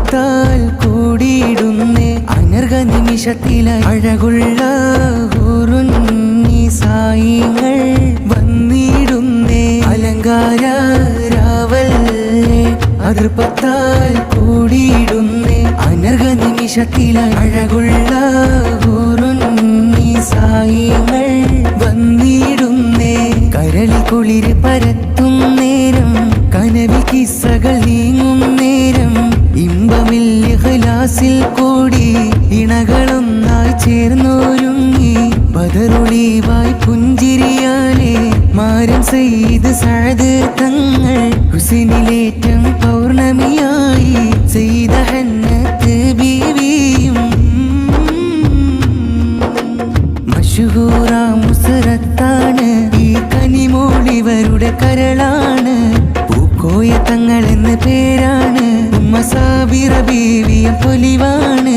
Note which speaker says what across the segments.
Speaker 1: അതിർപ്പത്താൽ കൂടിയിടുന്നേ അനർഘ നിമിഷത്തിലായി അഴകുള്ള ഹൂറുന്നീസായിങ്ങൾ വന്നിടുന്നേ അലങ്കാര രാവല്ലേ അതിർപ്പത്താൽ കൂടിയിടുന്നേ അനർഘ നിമിഷത്തിലായി അഴകുള്ള ഹൂറുന്നീസായിങ്ങൾ വന്നിടുന്നേ കരളിൽ കുളിര് പരത്തും നേരം കനവിൽ കിസ്സകൾ നീങ്ങും നേരം ഇമ്പമിൽ ഇഖ്ലാസിൽ കൂടി ഇണകളൊന്നായി ചേർന്നോരുങ്ങി ബദറുളിവായി പുഞ്ചിരിയാലെ മാരം സെയ്ത് സഅദ് തങ്ങൾ ഹുസൈനിലേറ്റം പൗർണമിയായി സെയ്ത ഹന്നത്ത് ബീവിയും മഷ്ഹൂറ മുസറത്താണ് ഈ കനിമോളിവരുടെ കരളാണ് പൂക്കോയ തങ്ങൾ എന്ന പേരാണ് ഉമ്മ സാബിറ ബീവിയും പൊലിവാണ്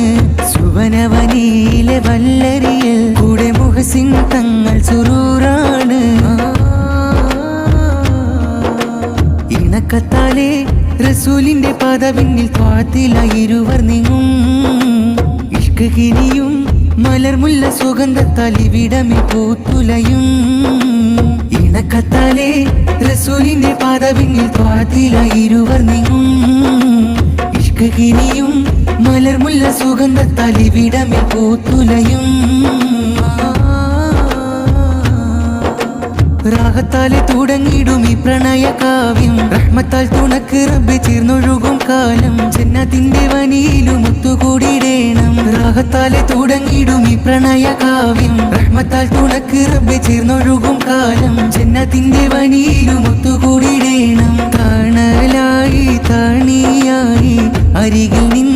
Speaker 1: സുവനവനിയിലെ വല്ലരിയിൽ കൂടെ മുഹസിൻ തങ്ങൾ സുറൂറാണ് ഇണക്കത്താലെ റസൂലിന്റെ പാദപിന്നിൽ ത്വാത്തിലായി ഇരുവർ നീങ്ങും ഇഷ്ക് കിനിയും മലർമുല്ല സുഗന്ധത്താൽ ഇവിടമിൽ പൂത്തുലയും ഇണക്കത്താലെ റസൂലിന്റെ പാദപിന്നിൽ ത്വാത്തിലായി ഇരുവർ നീങ്ങും ഇഷ്ക് കിനിയും മലർമുല്ല സുഗന്ധത്താൽ ഇവിടമിൽ പൂത്തുലയും റാഹത്താലെ തുടങ്ങിയിടും ഈ പ്രണയ കാവ്യം റഹ്മത്താൽ തുണക്ക് റബ്ബ് ചേർന്നൊഴുകും കാലം ജന്നത്തിന്റെ വനിയിലും ഒത്തുകൂടിയിടേണം റാഹത്താലെ തുടങ്ങിയിടും ഈ പ്രണയ കാവ്യം റഹ്മത്താൽ തുണക്ക് റബ്ബ് ചേർന്നൊഴുകും കാലം ജന്നത്തിന്റെ വനിയിലും ഒത്തുകൂടിയിടേണം തണലായി തണിയായി അരികിൽ നിന്ന്